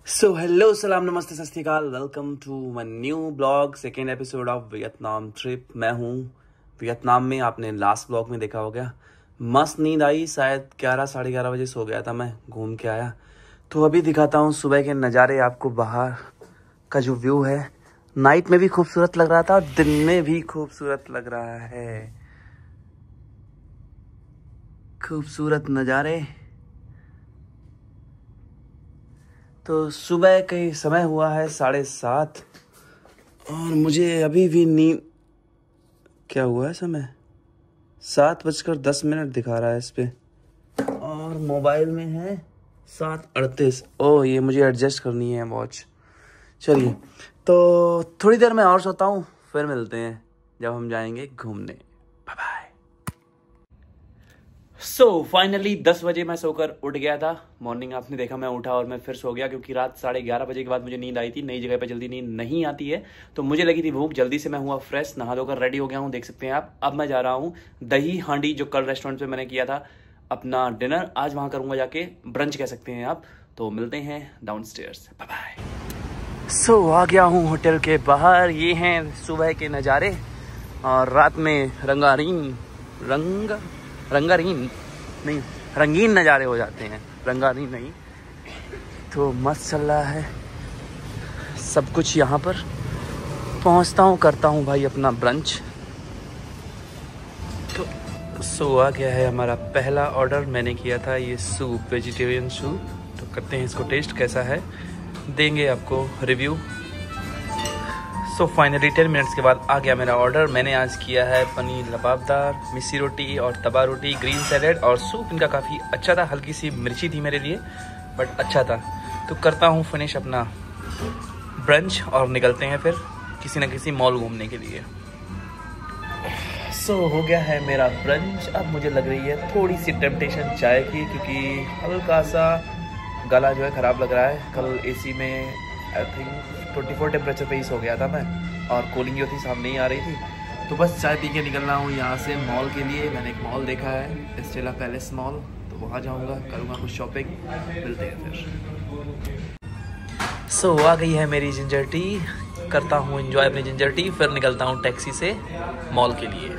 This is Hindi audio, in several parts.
सो हेलो सलाम नमस्ते सत श्री अकाल, welcome to my new blog, second episode of Vietnam trip. मैं हूँ वियतनाम में। आपने लास्ट ब्लॉग में देखा हो गया, मस्त नींद आई, शायद 11 साढ़े 11 बजे सो गया था मैं, घूम के आया। तो अभी दिखाता हूँ सुबह के नज़ारे आपको। बाहर का जो व्यू है नाइट में भी खूबसूरत लग रहा था और दिन में भी खूबसूरत लग रहा है। खूबसूरत नज़ारे। तो सुबह के समय हुआ है 7:30 और मुझे अभी भी नींद, क्या हुआ है समय 7:10 दिखा रहा है इस पे, और मोबाइल में है 7:38। ओह, ये मुझे एडजस्ट करनी है वॉच। चलिए, तो थोड़ी देर में और सोता हूँ, फिर मिलते हैं जब हम जाएंगे घूमने। Bye bye. सो फाइनली 10 बजे मैं सोकर उठ गया था। मॉर्निंग आपने देखा, मैं उठा और मैं फिर सो गया क्योंकि रात 11:30 बजे के बाद मुझे नींद आई थी। नई जगह पे जल्दी नींद नहीं आती है, तो मुझे लगी थी भूख। जल्दी से मैं हुआ फ्रेश, नहा धोकर रेडी हो गया हूँ, देख सकते हैं आप। अब मैं जा रहा हूँ दही हांडी, जो कल रेस्टोरेंट पे मैंने किया था अपना डिनर, आज वहाँ करूँगा जाके, ब्रंच कह सकते हैं आप। तो मिलते हैं डाउनस्टेयर्स, बाय बाय। सो आ गया हूँ होटल के बाहर। ये हैं सुबह के नज़ारे और रात में रंगीन नज़ारे हो जाते हैं, रंगारीन नहीं। तो मस्त चल रहा है सब कुछ यहाँ पर। पहुँचता हूँ, करता हूँ भाई अपना ब्रंच। तो सो आ गया है हमारा पहला ऑर्डर। मैंने किया था ये सूप, वेजिटेरियन सूप। तो करते हैं इसको टेस्ट, कैसा है देंगे आपको रिव्यू। सो फाइनली 10 मिनट्स के बाद आ गया मेरा ऑर्डर। मैंने आज किया है पनीर लबाबदार, मिस्सी रोटी और तवा रोटी, ग्रीन सैलेड और सूप। इनका काफ़ी अच्छा था, हल्की सी मिर्ची थी मेरे लिए, बट अच्छा था। तो करता हूँ फिनिश अपना ब्रंच और निकलते हैं फिर किसी न किसी मॉल घूमने के लिए। सो हो गया है मेरा ब्रंच। अब मुझे लग रही है थोड़ी सी टेम्पटेशन चाय की, क्योंकि हल्का सा गला जो है ख़राब लग रहा है। कल एसी में आई थिंक 24 टेम्परेचर पे ही सो गया था मैं, और कूलिंग जो थी साफ नहीं आ रही थी। तो बस चाय पी के निकलना हूँ यहाँ से मॉल के लिए। मैंने एक मॉल देखा है, स्टेला पैलेस मॉल, तो वहाँ जाऊँगा, करूँगा कुछ शॉपिंग। मिलते हैं फिर। सो आ गई है मेरी जिंजर टी, करता हूँ एंजॉय अपनी जिंजर टी, फिर निकलता हूँ टैक्सी से मॉल के लिए।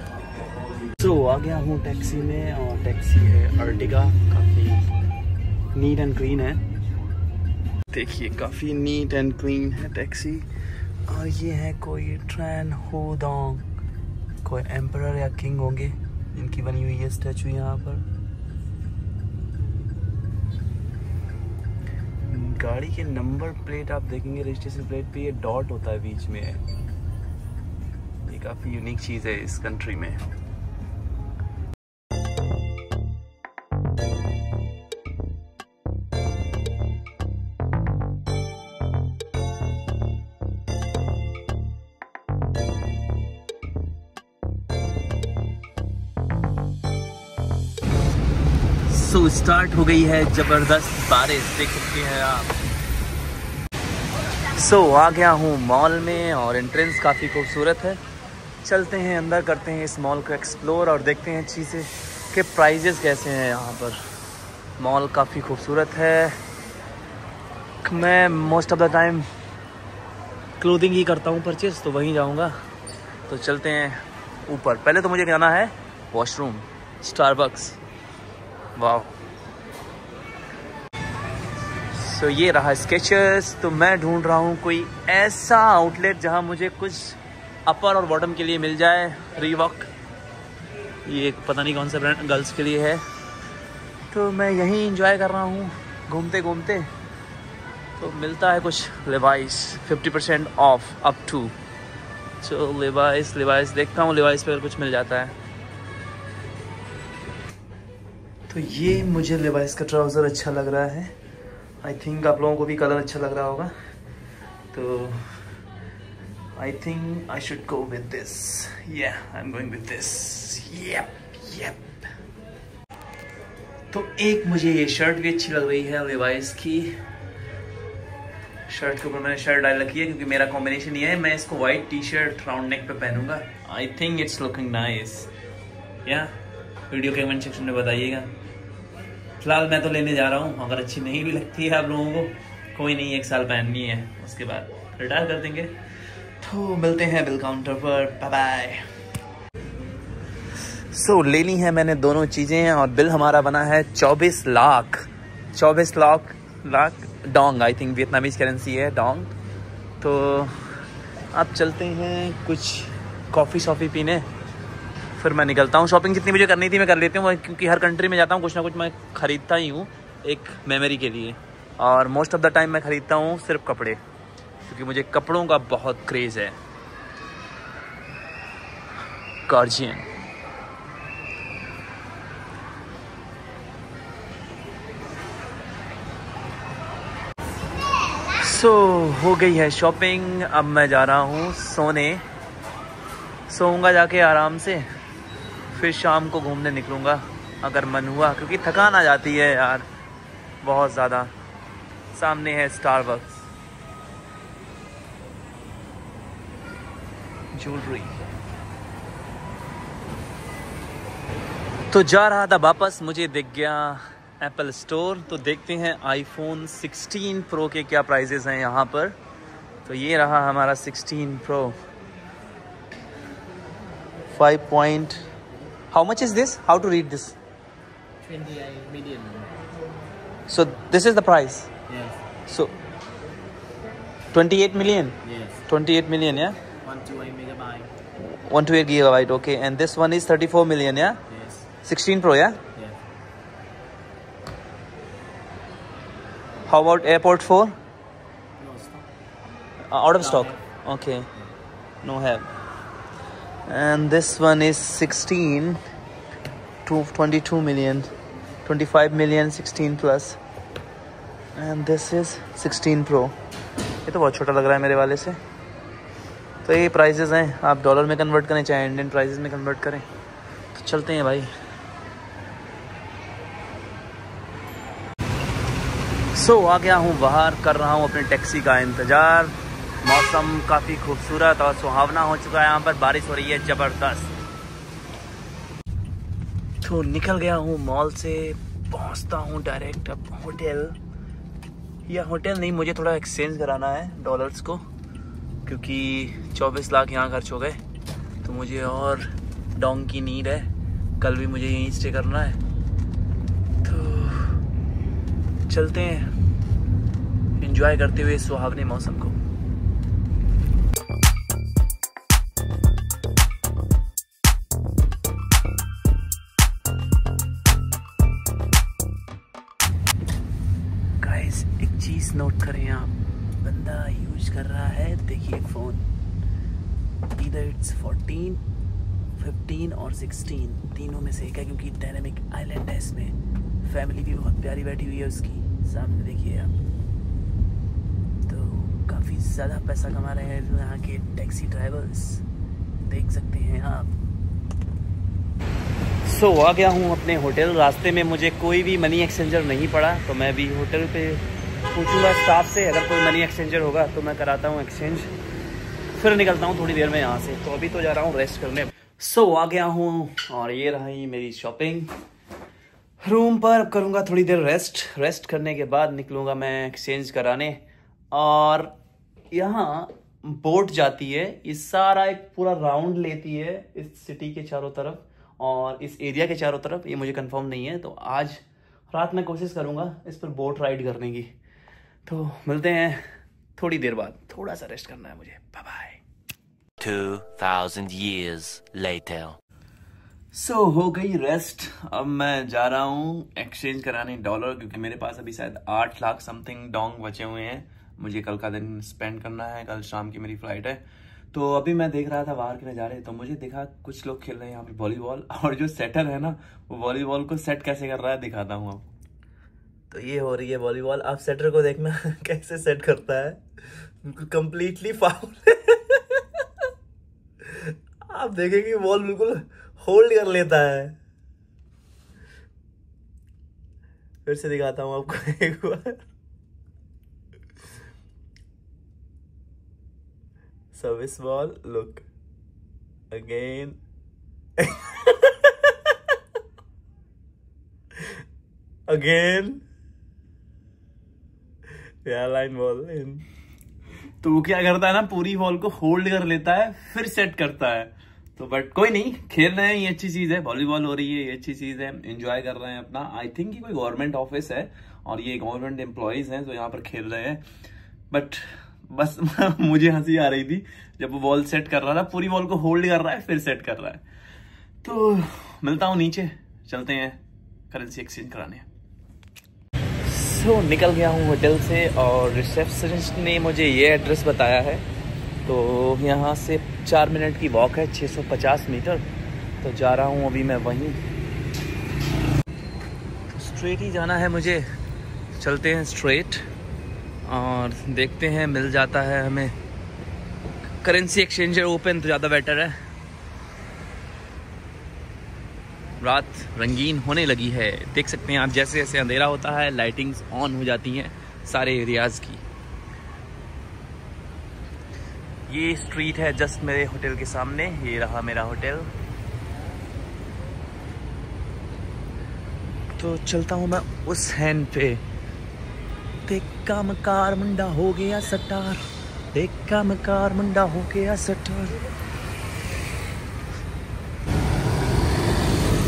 सो आ गया हूँ टैक्सी में, और टैक्सी है अर्टिगा, काफ़ी नीट एंड क्लीन है। देखिए काफ़ी नीट एंड क्लीन है टैक्सी। और ये है कोई ट्रैन होडोंग, कोई एम्परर या किंग होंगे, इनकी बनी हुई है स्टैचू यहाँ पर। गाड़ी के नंबर प्लेट आप देखेंगे, रजिस्ट्रेशन प्लेट पे ये डॉट होता है बीच में। ये काफ़ी यूनिक चीज़ है इस कंट्री में। सो स्टार्ट हो गई है ज़बरदस्त बारिश, देख सकते हैं आप। सो आ गया हूँ मॉल में और एंट्रेंस काफ़ी खूबसूरत है। चलते हैं अंदर, करते हैं इस मॉल को एक्सप्लोर और देखते हैं चीज़ें के प्राइजेस कैसे हैं यहाँ पर। मॉल काफ़ी खूबसूरत है। मैं most of the time clothing ही करता हूँ परचेज, तो वहीं जाऊँगा। तो चलते हैं ऊपर। पहले तो मुझे जाना है वॉशरूम, स्टारबक्स। वाह। सो ये रहा स्केचर्स। तो मैं ढूंढ रहा हूँ कोई ऐसा आउटलेट जहाँ मुझे कुछ अपर और बॉटम के लिए मिल जाए। रीवॉक, ये पता नहीं कौन सा ब्रांड गर्ल्स के लिए है। तो मैं यहीं एंजॉय कर रहा हूँ घूमते घूमते। तो मिलता है कुछ Levi's 50% off up to. So Levi's देखता हूँ, लिवाइस पे अगर कुछ मिल जाता है। तो ये मुझे लिवाइस का ट्राउज़र अच्छा लग रहा है। आई थिंक आप लोगों को भी कलर अच्छा लग रहा होगा। तो I think I should go with this. या I am going with this. Yup. तो एक मुझे ये शर्ट भी अच्छी लग रही है लिवाइस की। शर्ट के ऊपर मैंने शर्ट डाल रखी है क्योंकि मेरा कॉम्बिनेशन ये है। मैं इसको white T shirt round neck पे पहनूंगा। I think it's looking nice. या वीडियो के कमेंट सेक्शन में बताइएगा। फिलहाल मैं तो लेने जा रहा हूँ, अगर अच्छी नहीं भी लगती है आप लोगों को कोई नहीं, 1 साल पहननी है, उसके बाद रिटायर कर देंगे। तो मिलते हैं बिल काउंटर पर, बाय बाय। सो लेनी है मैंने दोनों चीज़ें और बिल हमारा बना है 24 lakh Dong, I think Vietnamese currency है डोंग। तो अब चलते हैं कुछ कॉफ़ी शॉफ़ी पीने, फिर मैं निकलता हूँ। शॉपिंग जितनी मुझे करनी थी मैं कर लेती हूँ, क्योंकि हर कंट्री में जाता हूँ कुछ ना कुछ मैं ख़रीदता ही हूँ एक मेमोरी के लिए। और मोस्ट ऑफ द टाइम मैं ख़रीदता हूँ सिर्फ कपड़े, क्योंकि मुझे कपड़ों का बहुत क्रेज़ है। गार्जियन। सो हो गई है शॉपिंग, अब मैं जा रहा हूँ सोने। सोऊंगा जाके आराम से, फिर शाम को घूमने निकलूँगा अगर मन हुआ, क्योंकि थकान आ जाती है यार बहुत ज़्यादा। सामने है स्टारबक्स। ज्वेलरी। तो जा रहा था वापस, मुझे दिख गया एप्पल स्टोर। तो देखते हैं आईफोन 16 प्रो के क्या प्राइजेस हैं यहाँ पर। तो ये रहा हमारा 16 pro 5 point. How much is this, how to read this? 28 million. So this is the price. Yes. So 28 million. Yes. 28 million, yeah. 128 megabyte. 128 gigabyte. Okay, and this one is 34 million, yeah. Yes. 16 Pro, yeah. Yes. How about AirPort 4? No stock. Out of No stock. have. Okay. No have. And this one is 16 to 22 million. 25 million 16 plus. And this is 16 Pro. ये तो बहुत छोटा लग रहा है मेरे वाले से। तो ये प्राइजेज़ हैं, आप डॉलर में कन्वर्ट करें चाहे इंडियन प्राइजेज़ में कन्वर्ट करें। तो चलते हैं भाई। सो आ गया हूँ बाहर, कर रहा हूँ अपने टैक्सी का इंतज़ार। मौसम काफ़ी खूबसूरत और सुहावना हो चुका है, यहाँ पर बारिश हो रही है ज़बरदस्त। तो निकल गया हूँ मॉल से, पहुँचता हूँ डायरेक्ट अब होटल। या होटल नहीं, मुझे थोड़ा एक्सचेंज कराना है डॉलर्स को, क्योंकि 24 लाख यहाँ खर्च हो गए। तो मुझे और डोंग की नीड है, कल भी मुझे यहीं स्टे करना है। तो चलते हैं एंजॉय करते हुए सुहावने मौसम को। एक चीज नोट करें आप, बंदा यूज कर रहा है, देखिए फ़ोन, ईदर इट्स 14, 15 और 16, तीनों में से एक है, क्योंकि डायनेमिक आइलैंड है इसमें। फैमिली भी बहुत प्यारी बैठी हुई है उसकी, सामने देखिए आप। तो काफ़ी ज़्यादा पैसा कमा रहे हैं यहाँ के टैक्सी ड्राइवर्स, देख सकते हैं आप। सो आ गया हूँ अपने होटल। रास्ते में मुझे कोई भी मनी एक्सचेंजर नहीं पड़ा, तो मैं भी होटल पे पूछूंगा स्टाफ से, अगर कोई मनी एक्सचेंजर होगा तो मैं कराता हूँ एक्सचेंज, फिर निकलता हूँ थोड़ी देर में यहाँ से। तो अभी तो जा रहा हूँ रेस्ट करने। सो आ गया हूँ और ये रही मेरी शॉपिंग। रूम पर करूँगा थोड़ी देर रेस्ट करने के बाद निकलूँगा मैं एक्सचेंज कराने। और यहाँ बोट जाती है, ये सारा एक पूरा राउंड लेती है इस सिटी के चारों तरफ और इस एरिया के चारों तरफ, ये मुझे कंफर्म नहीं है। तो आज रात में कोशिश करूँगा इस पर बोट राइड करने की। तो मिलते हैं थोड़ी देर बाद, थोड़ा सा रेस्ट करना है मुझे। Bye bye. 2000 years later. So हो गई रेस्ट, अब मैं जा रहा हूँ एक्सचेंज कराने डॉलर, क्योंकि मेरे पास अभी शायद 8 लाख समथिंग डोंग बचे हुए हैं। मुझे कल का दिन स्पेंड करना है, कल शाम की मेरी फ्लाइट है। तो अभी मैं देख रहा था बाहर के नज़ारे, तो मुझे दिखा कुछ लोग खेल रहे हैं यहाँ पे वॉलीबॉल, और जो सेटर है ना वो वॉलीबॉल को सेट कैसे कर रहा है दिखाता हूँ आपको। तो ये हो रही है वॉलीबॉल, आप सेटर को देखना कैसे सेट करता है, बिल्कुल कंप्लीटली फाउल। आप देखेंगे बॉल बिल्कुल होल्ड कर लेता है। फिर से दिखाता हूँ आपको एक बार। Service ball, look again. Again airline wall. तो वो क्या करता है ना, पूरी वॉल को होल्ड कर लेता है फिर सेट करता है। तो बट कोई नहीं, खेल रहे हैं, ये अच्छी चीज है, वॉलीबॉल हो रही है, ये अच्छी चीज है, एंजॉय कर रहे हैं अपना। आई थिंक ये कोई गवर्नमेंट ऑफिस है और ये गवर्नमेंट एम्प्लॉयज हैं जो यहाँ पर खेल रहे हैं। बट बस मुझे हंसी आ रही थी जब वो बॉल सेट कर रहा था, पूरी बॉल को होल्ड कर रहा है फिर सेट कर रहा है। तो मिलता हूँ नीचे, चलते हैं करेंसी एक्सचेंज कराने। सो निकल गया हूँ होटल से और रिसेप्शनिस्ट ने मुझे ये एड्रेस बताया है। तो यहाँ से 4 मिनट की वॉक है, 650 मीटर। तो जा रहा हूँ अभी मैं वहीं। स्ट्रेट ही जाना है मुझे, चलते हैं स्ट्रेट और देखते हैं मिल जाता है हमें करेंसी एक्सचेंजर ओपन तो ज़्यादा बेटर है। रात रंगीन होने लगी है, देख सकते हैं आप, जैसे जैसे अंधेरा होता है लाइटिंग्स ऑन हो जाती हैं सारे एरियाज़ की। ये स्ट्रीट है जस्ट मेरे होटल के सामने, ये रहा मेरा होटल। तो चलता हूँ मैं उस हैंड पे। देखा मकार मुंडा हो गया सटार, देखा मकार मुंडा हो गया सटार।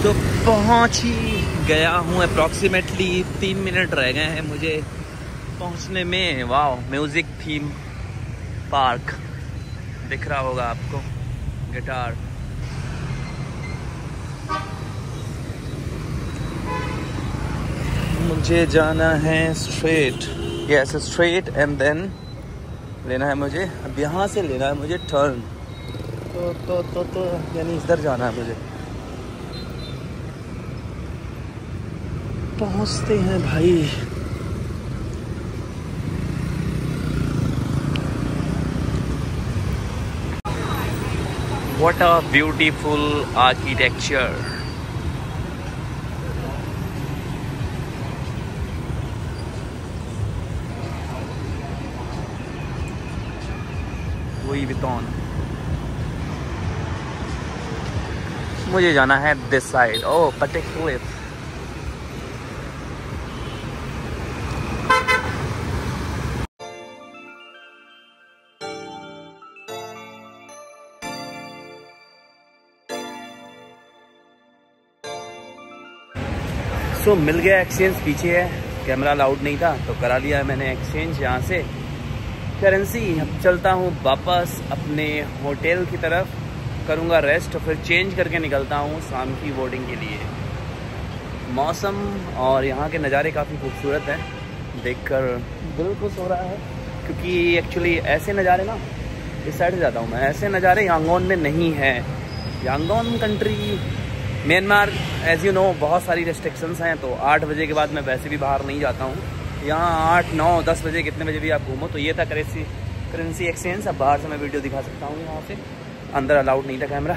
तो पहुंच ही गया हूँ, अप्रॉक्सीमेटली 3 मिनट रह गए हैं मुझे पहुंचने में। वाह, म्यूजिक थीम पार्क दिख रहा होगा आपको, गिटार। मुझे जाना है straight, yes straight and then लेना है मुझे, अब यहाँ से लेना है मुझे टर्न। तो यानी इधर जाना है मुझे। पहुँचते हैं भाई। What a beautiful architecture. Louis Vuitton. मुझे जाना है this side. Oh, Patek Philippe. सो मिल गया एक्सचेंज, पीछे है, कैमरा अलाउड नहीं था तो करा लिया मैंने एक्सचेंज यहाँ से करेंसी। अब चलता हूँ वापस अपने होटल की तरफ, करूँगा रेस्ट, फिर चेंज करके निकलता हूँ शाम की बोर्डिंग के लिए। मौसम और यहाँ के नज़ारे काफ़ी खूबसूरत हैं, देखकर दिल खुश हो रहा है। क्योंकि एक्चुअली ऐसे नज़ारे ना, इस साइड से जाता हूँ मैं, ऐसे नज़ारे यांगोन में नहीं है। Yangon country Myanmar as you know बहुत सारी रेस्ट्रिक्शंस हैं, तो 8 बजे के बाद मैं वैसे भी बाहर नहीं जाता हूँ। यहाँ 8, 9, 10 बजे कितने बजे भी आप घूमो। तो ये था करेंसी एक्सचेंज। अब बाहर से मैं वीडियो दिखा सकता हूँ, यहाँ से अंदर अलाउड नहीं था कैमरा।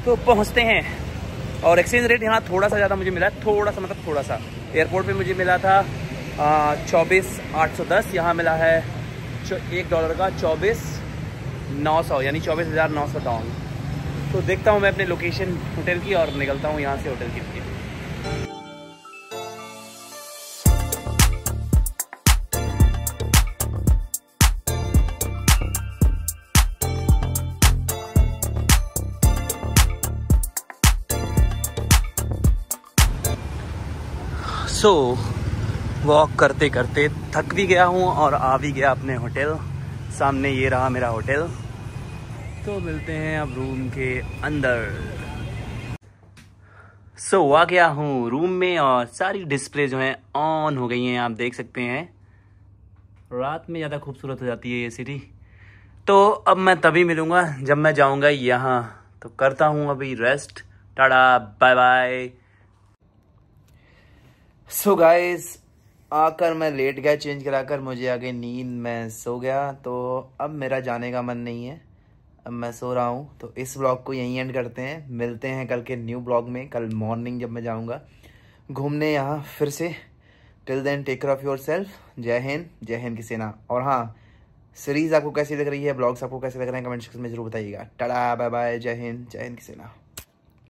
तो पहुँचते हैं। और एक्सचेंज रेट यहाँ थोड़ा सा ज़्यादा मुझे मिला, थोड़ा सा मतलब थोड़ा सा। एयरपोर्ट पे मुझे मिला था 24,810, यहाँ मिला है $1 का 24,900 यानी 24,900 डाउन। तो देखता हूँ मैं अपने लोकेशन होटल की और निकलता हूँ यहाँ से होटल के लिए। सो वॉक करते करते थक भी गया हूँ और आ भी गया अपने होटल। सामने ये रहा मेरा होटल। तो मिलते हैं अब रूम के अंदर। सो आ गया हूँ रूम में और सारी डिस्प्ले जो हैं ऑन हो गई हैं, आप देख सकते हैं। रात में ज़्यादा खूबसूरत हो जाती है ये सिटी। तो अब मैं तभी मिलूँगा जब मैं जाऊँगा यहाँ। तो करता हूँ अभी rest, tata bye bye. So guys, आकर मैं लेट गया, चेंज कराकर मुझे आ गई नींद, मैं सो गया। तो अब मेरा जाने का मन नहीं है, अब मैं सो रहा हूँ। तो इस ब्लॉग को यहीं एंड करते हैं, मिलते हैं कल के न्यू ब्लॉग में, कल मॉर्निंग जब मैं जाऊँगा घूमने यहाँ फिर से। Till then take care of yourself. जय हिंद की सेना। और हाँ, सीरीज़ आपको कैसी लग रही है, ब्लॉग्स आपको कैसे लग रहे हैं, कमेंट सेक्शन में जरूर बताइएगा। टाटा बाय बाय, जय हिंद की सेना।